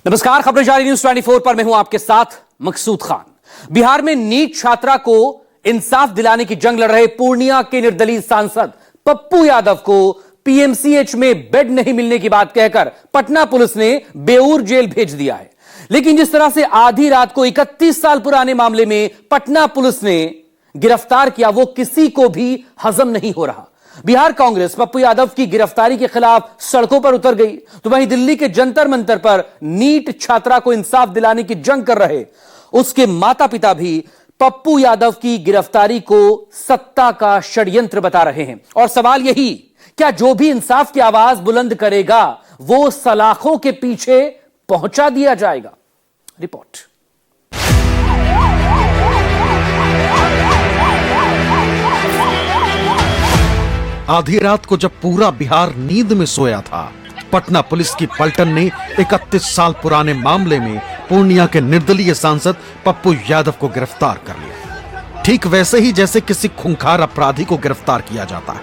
नमस्कार, खबरें जारी न्यूज 24 पर मैं हूं आपके साथ मकसूद खान। बिहार में नीट छात्रा को इंसाफ दिलाने की जंग लड़ रहे पूर्णिया के निर्दलीय सांसद पप्पू यादव को पीएमसीएच में बेड नहीं मिलने की बात कहकर पटना पुलिस ने बेऊर जेल भेज दिया है। लेकिन जिस तरह से आधी रात को 31 साल पुराने मामले में पटना पुलिस ने गिरफ्तार किया, वो किसी को भी हजम नहीं हो रहा। बिहार कांग्रेस पप्पू यादव की गिरफ्तारी के खिलाफ सड़कों पर उतर गई, तो वहीं दिल्ली के जंतर मंतर पर नीट छात्रा को इंसाफ दिलाने की जंग कर रहे उसके माता पिता भी पप्पू यादव की गिरफ्तारी को सत्ता का षड्यंत्र बता रहे हैं। और सवाल यही, क्या जो भी इंसाफ की आवाज बुलंद करेगा वो सलाखों के पीछे पहुंचा दिया जाएगा? रिपोर्ट। आधी रात को जब पूरा बिहार नींद में सोया था, पटना पुलिस की पलटन ने 31 साल पुराने मामले में पूर्णिया के निर्दलीय सांसद पप्पू यादव को गिरफ्तार कर लिया। ठीक वैसे ही जैसे किसी खूंखार अपराधी को गिरफ्तार किया जाता है,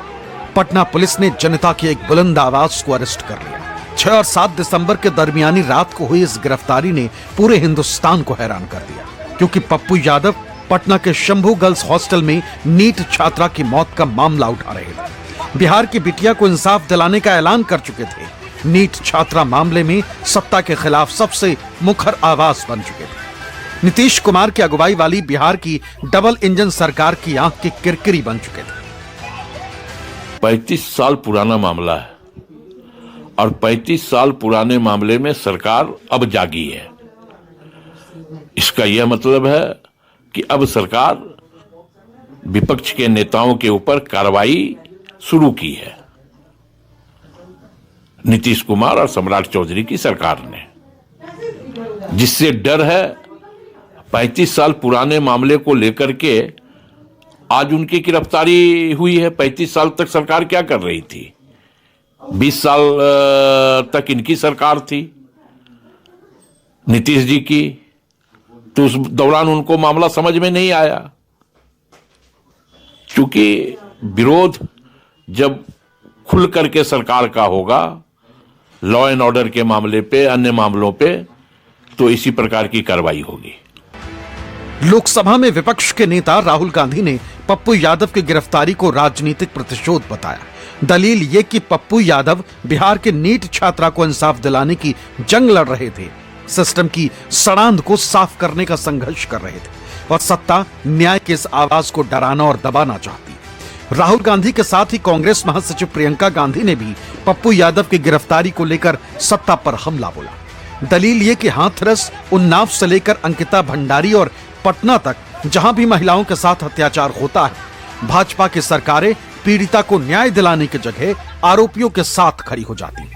पटना पुलिस ने जनता की एक बुलंद आवाज को अरेस्ट कर लिया। 6 और 7 दिसंबर के दरमियानी रात को हुई इस गिरफ्तारी ने पूरे हिंदुस्तान को हैरान कर दिया, क्योंकि पप्पू यादव पटना के शंभू गर्ल्स हॉस्टल में नीट छात्रा की मौत का मामला उठा रहे थे। बिहार की बिटिया को इंसाफ दिलाने का ऐलान कर चुके थे। नीट छात्रा मामले में सत्ता के खिलाफ सबसे मुखर आवाज बन चुके थे। नीतीश कुमार की अगुवाई वाली बिहार की डबल इंजन सरकार की आंख की किरकिरी बन चुके थे। 35 साल पुराना मामला है और 35 साल पुराने मामले में सरकार अब जागी है। इसका यह मतलब है कि अब सरकार विपक्ष के नेताओं के ऊपर कार्रवाई शुरू की है। नीतीश कुमार और सम्राट चौधरी की सरकार ने, जिससे डर है 35 साल पुराने मामले को लेकर के आज उनकी गिरफ्तारी हुई है। 35 साल तक सरकार क्या कर रही थी? 20 साल तक इनकी सरकार थी नीतीश जी की, तो उस दौरान उनको मामला समझ में नहीं आया, क्योंकि विरोध जब खुल करके सरकार का होगा लॉ एंड ऑर्डर के मामले पे, अन्य मामलों पे, तो इसी प्रकार की कार्रवाई होगी। लोकसभा में विपक्ष के नेता राहुल गांधी ने पप्पू यादव की गिरफ्तारी को राजनीतिक प्रतिशोध बताया। दलील ये कि पप्पू यादव बिहार के नीट छात्रा को इंसाफ दिलाने की जंग लड़ रहे थे, सिस्टम की सड़ांध को साफ करने का संघर्ष कर रहे थे और सत्ता न्याय के इस आवाज को डराना और दबाना चाहती। राहुल गांधी के साथ ही कांग्रेस महासचिव प्रियंका गांधी ने भी पप्पू यादव की गिरफ्तारी को लेकर सत्ता पर हमला बोला। दलील ये कि हाथरस, उन्नाव से लेकर अंकिता भंडारी और पटना तक जहां भी महिलाओं के साथ अत्याचार होता है, भाजपा की सरकारें पीड़िता को न्याय दिलाने की जगह आरोपियों के साथ खड़ी हो जाती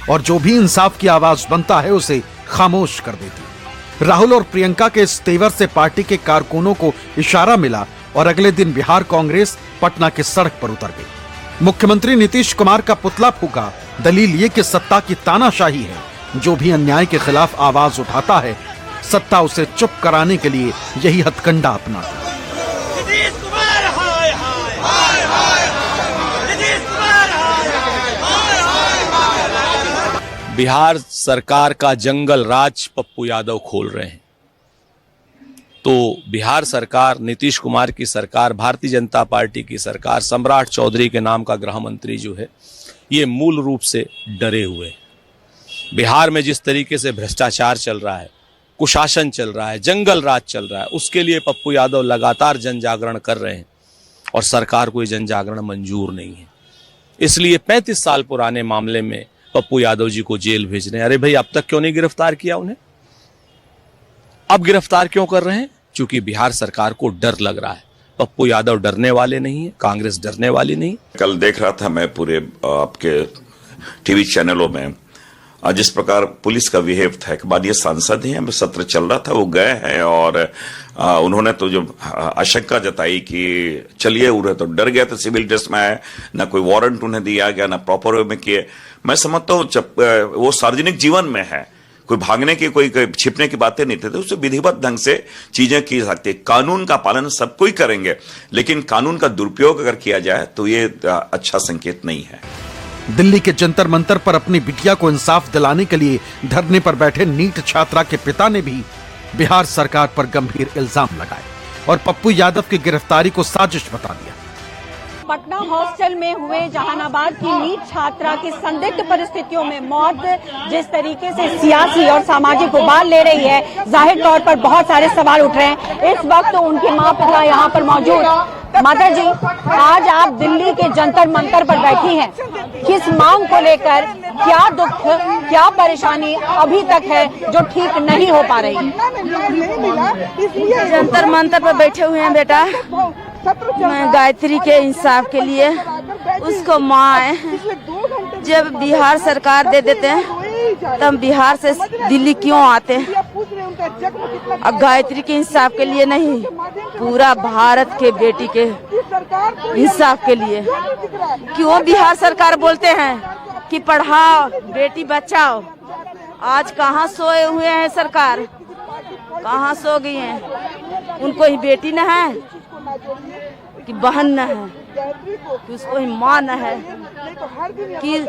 और जो भी इंसाफ की आवाज बनता है उसे खामोश कर देती। राहुल और प्रियंका के इस तेवर से पार्टी के कारकुनों को इशारा मिला और अगले दिन बिहार कांग्रेस पटना के सड़क पर उतर गई। मुख्यमंत्री नीतीश कुमार का पुतला फूका। दलील ये कि सत्ता की तानाशाही है, जो भी अन्याय के खिलाफ आवाज उठाता है, सत्ता उसे चुप कराने के लिए यही हथकंडा अपनाती है। बिहार सरकार का जंगल राज पप्पू यादव खोल रहे हैं। तो बिहार सरकार, नीतीश कुमार की सरकार, भारतीय जनता पार्टी की सरकार, सम्राट चौधरी के नाम का गृह मंत्री जो है, ये मूल रूप से डरे हुए हैं। बिहार में जिस तरीके से भ्रष्टाचार चल रहा है, कुशासन चल रहा है, जंगल राज चल रहा है, उसके लिए पप्पू यादव लगातार जन जागरण कर रहे हैं और सरकार को ये जन जागरण मंजूर नहीं है। इसलिए 35 साल पुराने मामले में पप्पू यादव जी को जेल भेज रहे हैं। अरे भाई, अब तक क्यों नहीं गिरफ्तार किया उन्हें? अब गिरफ्तार क्यों कर रहे हैं? क्योंकि बिहार सरकार को डर लग रहा है। पप्पू यादव डरने वाले नहीं है, कांग्रेस डरने वाली नहीं। कल देख रहा था मैं पूरे आपके टीवी चैनलों में जिस प्रकार पुलिस का बिहेव था। एक माननीय सांसद हैं, सत्र चल रहा था, वो गए हैं और उन्होंने तो जो आशंका जताई कि चलिए, उन्हें तो डर गया था, सिविल ड्रेस में आए, ना कोई वारंट उन्हें दिया गया, ना प्रॉपर वे में किए। मैं समझता हूँ जब वो सार्वजनिक जीवन में है, कोई भागने की, कोई छिपने की बातें नहीं थे, तो उससे विधिवत ढंग से चीजें की सकती है। कानून का पालन सब कोई करेंगे, लेकिन कानून का दुरुपयोग अगर किया जाए तो ये अच्छा संकेत नहीं है। दिल्ली के जंतर मंतर पर अपनी बिटिया को इंसाफ दिलाने के लिए धरने पर बैठे नीट छात्रा के पिता ने भी बिहार सरकार पर गंभीर इल्जाम लगाए और पप्पू यादव की गिरफ्तारी को साजिश बता दिया। पटना हॉस्टल में हुए जहानाबाद की नीट छात्रा की संदिग्ध परिस्थितियों में मौत जिस तरीके से सियासी और सामाजिक उबाल ले रही है, जाहिर तौर पर बहुत सारे सवाल उठ रहे हैं। इस वक्त उनके मां पिता यहाँ पर मौजूद। माता जी, आज आप दिल्ली के जंतर मंतर पर बैठी हैं, किस मांग को लेकर, क्या दुख, क्या परेशानी अभी तक है जो ठीक नहीं हो पा रही है? जंतर मंतर पर बैठे हुए हैं बेटा, मैं गायत्री के इंसाफ के लिए। उसको माँ है, जब बिहार सरकार दे देते हैं तब बिहार से दिल्ली क्यों आते हैं? अब गायत्री के इंसाफ के लिए नहीं, पूरा भारत के बेटी के इंसाफ के लिए। क्यों बिहार सरकार बोलते हैं कि पढ़ाओ बेटी बचाओ? आज कहाँ सोए हुए हैं सरकार, कहाँ सो गई हैं? उनको ही बेटी न है कि बहन न है कि उसको ही माँ न है कि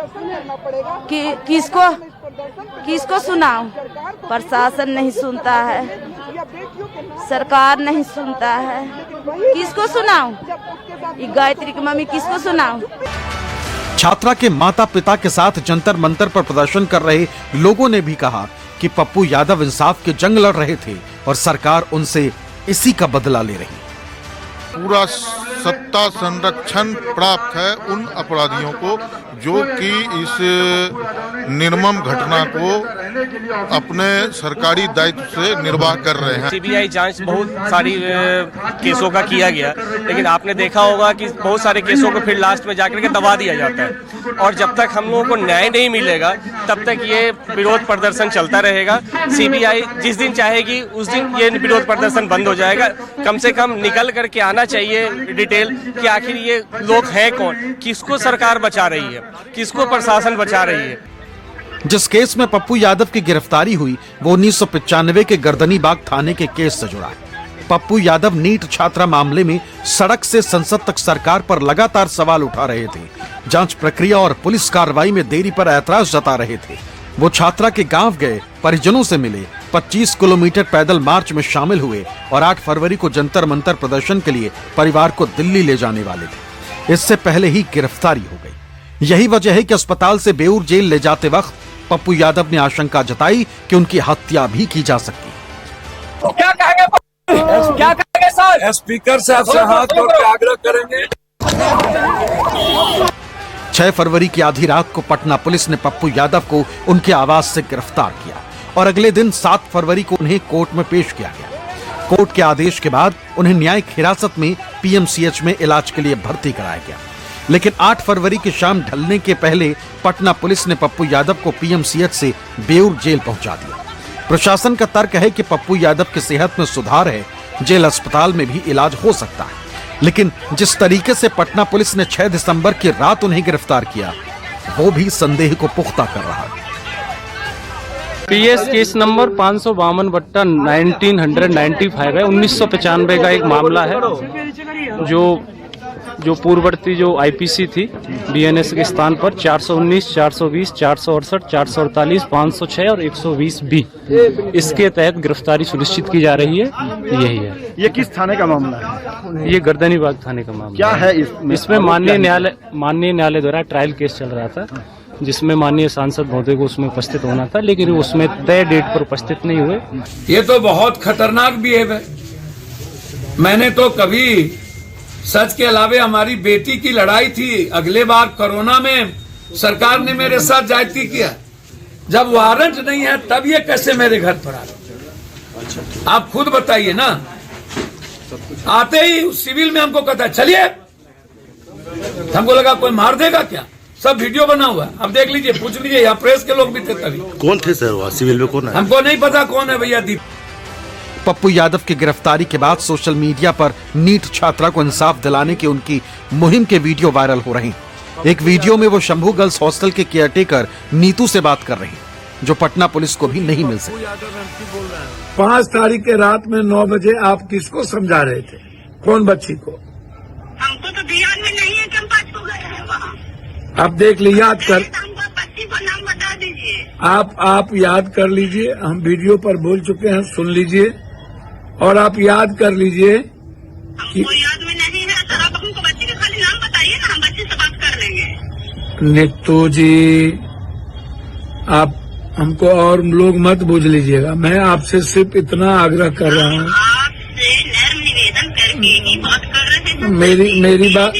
किसको सुनाऊं? प्रशासन नहीं सुनता है, सरकार नहीं सुनता है, किसको सुनाऊं? ये गायत्री की मम्मी किसको सुनाऊं? छात्रा के माता पिता के साथ जंतर मंतर पर प्रदर्शन कर रहे लोगों ने भी कहा कि पप्पू यादव इंसाफ की जंग लड़ रहे थे और सरकार उनसे इसी का बदला ले रही। पूरा सत्ता संरक्षण प्राप्त है उन अपराधियों को जो कि इस निर्मम घटना को अपने सरकारी दायित्व से निर्वाह कर रहे हैं। सीबीआई जांच बहुत सारी केसों का किया गया, लेकिन आपने देखा होगा कि बहुत सारे केसों को फिर लास्ट में जाकर के दबा दिया जाता है और जब तक हम लोगों को न्याय नहीं मिलेगा तब तक ये विरोध प्रदर्शन चलता रहेगा। सीबीआई जिस दिन चाहेगी उस दिन ये विरोध प्रदर्शन बंद हो जाएगा। कम से कम निकल करके आना चाहिए डिटेल कि आखिर ये लोग हैं कौन, किसको सरकार बचा रही है, किसको प्रशासन बचा रही है। जिस केस में पप्पू यादव की गिरफ्तारी हुई वो 1995 के गर्दनीबाग थाने के केस से जुड़ा है। पप्पू यादव नीट छात्रा मामले में सड़क से संसद तक सरकार पर लगातार सवाल उठा रहे थे, जांच प्रक्रिया और पुलिस कार्रवाई में देरी पर ऐतराज जता रहे थे। वो छात्रा के गांव गए, परिजनों से मिले, 25 किलोमीटर पैदल मार्च में शामिल हुए और 8 फरवरी को जंतर मंतर प्रदर्शन के लिए परिवार को दिल्ली ले जाने वाले थे। इससे पहले ही गिरफ्तारी हो गई। यही वजह है कि अस्पताल से बेऊर जेल ले जाते वक्त पप्पू यादव ने आशंका जताई कि उनकी हत्या भी की जा सकती है। क्या कहेंगे सर? स्पीकर साहब से हाथ जोड़ के आग्रह करेंगे। 6 फरवरी की आधी रात को पटना पुलिस ने पप्पू यादव को उनके आवास से गिरफ्तार किया और अगले दिन 7 फरवरी को उन्हें कोर्ट में पेश किया गया। कोर्ट के आदेश के बाद उन्हें न्यायिक हिरासत में पीएमसीएच में इलाज के लिए भर्ती कराया गया, लेकिन 8 फरवरी की शाम ढलने के पहले पटना पुलिस ने पप्पू यादव को पीएमसीएच से बेऊर जेल पहुंचा दिया। प्रशासन का तर्क है कि पप्पू यादव की सेहत में सुधार है, जेल अस्पताल में भी इलाज हो सकता है, लेकिन जिस तरीके से पटना पुलिस ने 6 दिसंबर की रात उन्हें गिरफ्तार किया वो भी संदेह को पुख्ता कर रहा है। पीएस केस नंबर 552/1995 है। 1995 का एक मामला है जो पूर्ववर्ती जो आईपीसी थी बीएनएस के स्थान पर 419, 420, 468, 448, 506 और 120 बी इसके तहत गिरफ्तारी सुनिश्चित की जा रही है। यही है। ये किस थाने का मामला है? ये गर्दनीबाग थाने का मामला क्या है? इसमें माननीय न्यायालय द्वारा ट्रायल केस चल रहा था जिसमें माननीय सांसद महोदय को उसमें उपस्थित होना था, लेकिन उसमें तय डेट पर उपस्थित नहीं हुए। ये तो बहुत खतरनाक बिहेव है। मैंने तो कभी सच के अलावे हमारी बेटी की लड़ाई थी, अगले बार कोरोना में सरकार ने मेरे साथ ज्यादती किया। जब वारंट नहीं है तब ये कैसे मेरे घर पर आ रहे? आप खुद बताइए ना। आते ही सिविल में हमको कहता है चलिए, हमको लगा कोई मार देगा क्या। सब वीडियो बना हुआ है, अब देख लीजिए, पूछ लीजिए, यहाँ प्रेस के लोग भी थे। तभी कौन थे सर वहाँ सिविल में? कौन है हमको नहीं पता कौन है भैया। दीप पप्पू यादव की गिरफ्तारी के बाद सोशल मीडिया पर नीट छात्रा को इंसाफ दिलाने की उनकी मुहिम के वीडियो वायरल हो रहे हैं। एक वीडियो में वो शंभू गर्ल्स हॉस्टल के केयरटेकर नीतू से बात कर रही हैं, जो पटना पुलिस को भी नहीं मिल सकी। 5 तारीख के रात में 9 बजे आप किसको समझा रहे थे? कौन बच्ची को? हमको तो ध्यान में नहीं है कि हम 5 को गए हैं वहाँ। आप देख लीजिए, याद कर, आप याद कर लीजिए, हम वीडियो पर बोल चुके हैं, सुन लीजिए और आप याद कर लीजिए कि याद में नहीं है सर, आप हमको बच्चे का खाली नाम बताइए ना, हम बच्चे से बात कर लेंगे। नीतू जी, आप हमको और लोग मत बूझ लीजिएगा, मैं आपसे सिर्फ इतना आग्रह कर रहा हूँ, आपसे नर्म निवेदन करके ही बात कर रहे हैं। मेरी बात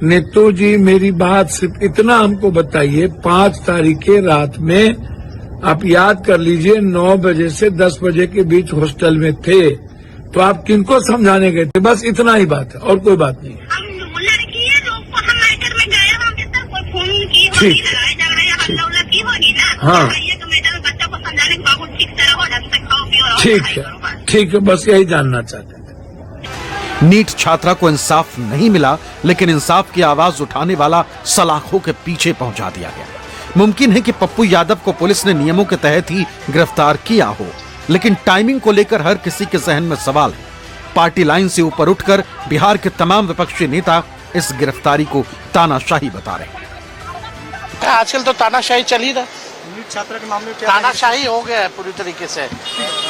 नीतू जी, मेरी बात सिर्फ इतना हमको बताइए, 5 तारीख के रात में आप याद कर लीजिए 9 बजे से 10 बजे के बीच हॉस्टल में थे, तो आप किनको समझाने गए थे? बस इतना ही बात है और कोई बात नहीं। हम लड़की है जो हम मैटर में गए, हम कितना कोई फोन की होगी, लड़ाई झगड़ा हल्ला उल्ला की होगी ना। हाँ, ये तो मैटर में बच्चों को समझाने के बाबू ठीक तरह हो ढंग से खाओ पियो। ठीक है, बस यही जानना चाहते थे। नीट छात्रा को इंसाफ नहीं मिला, लेकिन इंसाफ की आवाज उठाने वाला सलाखों के पीछे पहुंचा दिया गया। मुमकिन है कि पप्पू यादव को पुलिस ने नियमों के तहत ही गिरफ्तार किया हो, लेकिन टाइमिंग को लेकर हर किसी के जहन में सवाल है। पार्टी लाइन से ऊपर उठकर बिहार के तमाम विपक्षी नेता इस गिरफ्तारी को तानाशाही बता रहे हैं। आजकल तो तानाशाही चल ही रहा, छात्रा के मामले में तानाशाही हो गया है पूरी तरीके से।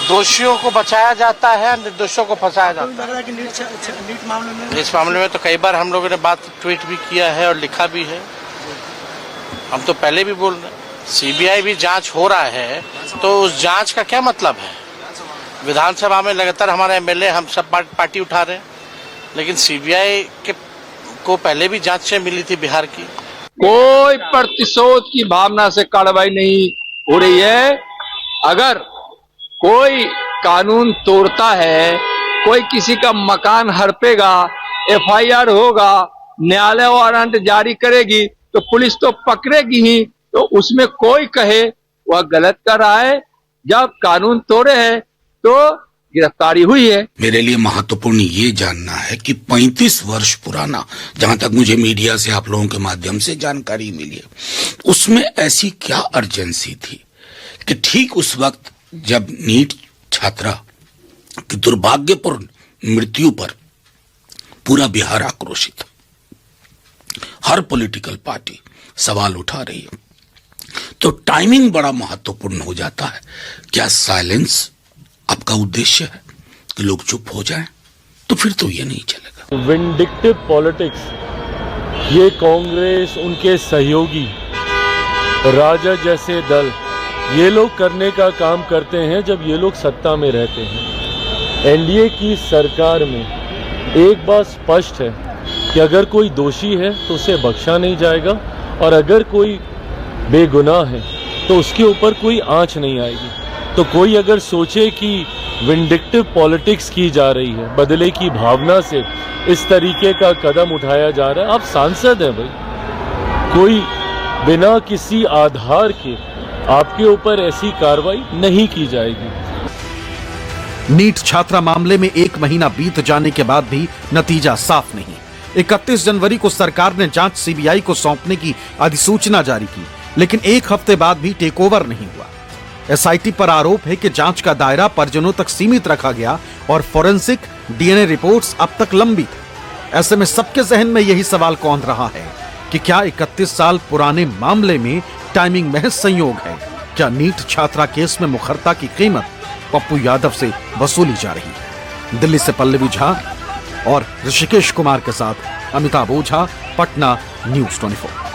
दोषियों को बचाया जाता है, निर्दोषों को फंसाया जाता है। नीट मामले में, इस मामले में तो कई बार हम लोगों ने बात ट्वीट भी किया है और लिखा भी है। हम तो पहले भी बोल रहे हैं, सीबीआई भी जांच हो रहा है, तो उस जांच का क्या मतलब है? विधानसभा में लगातार हमारे एमएलए हम सब पार्टी उठा रहे हैं, लेकिन सीबीआई को पहले भी जांच से मिली थी बिहार की। कोई प्रतिशोध की भावना से कार्रवाई नहीं हो रही है। अगर कोई कानून तोड़ता है, कोई किसी का मकान हड़पेगा, एफआईआर होगा, न्यायालय वारंट जारी करेगी, तो पुलिस तो पकड़ेगी ही। तो उसमें कोई कहे वह गलत कर रहा है, जब कानून तोड़े है तो गिरफ्तारी हुई है। मेरे लिए महत्वपूर्ण ये जानना है कि 35 वर्ष पुराना, जहां तक मुझे मीडिया से आप लोगों के माध्यम से जानकारी मिली है, उसमें ऐसी क्या अर्जेंसी थी कि ठीक उस वक्त जब नीट छात्रा की दुर्भाग्यपूर्ण मृत्यु पर पूरा बिहार आक्रोशित, हर पॉलिटिकल पार्टी सवाल उठा रही है, तो टाइमिंग बड़ा महत्वपूर्ण हो जाता है। क्या साइलेंस आपका उद्देश्य है कि लोग चुप हो जाएं? तो फिर तो ये नहीं चलेगा। विंडिक्टिव पॉलिटिक्स, ये कांग्रेस, उनके सहयोगी, राजद जैसे दल, ये लोग करने का काम करते हैं जब ये लोग सत्ता में रहते हैं। एनडीए की सरकार में एक बात स्पष्ट है कि अगर कोई दोषी है तो उसे बख्शा नहीं जाएगा, और अगर कोई बेगुनाह है तो उसके ऊपर कोई आंच नहीं आएगी। तो कोई अगर सोचे कि विंडिक्टिव पॉलिटिक्स की जा रही है, बदले की भावना से इस तरीके का कदम उठाया जा रहा है, आप सांसद हैं भाई, कोई बिना किसी आधार के आपके ऊपर ऐसी कार्रवाई नहीं की जाएगी। नीट छात्रा मामले में 1 महीना बीत जाने के बाद भी नतीजा साफ नहीं। 31 जनवरी को सरकार ने जांच सीबीआई को सौंपने की अधिसूचना जारी की, लेकिन 1 हफ्ते बाद भी टेकओवर नहीं हुआ। एसआईटी पर आरोप है कि जांच का दायरा परिजनों तक सीमित रखा गया और फोरेंसिक डीएनए रिपोर्ट्स अब तक लंबित। ऐसे में सबके जहन में यही सवाल कौंध रहा है कि क्या 31 साल पुराने मामले में टाइमिंग महज संयोग है? क्या नीट छात्रा केस में मुखरता की कीमत पप्पू यादव से वसूली जा रही है? दिल्ली से पल्लवी झा और ऋषिकेश कुमार के साथ अमिताभ ओझा, पटना, न्यूज़ 24।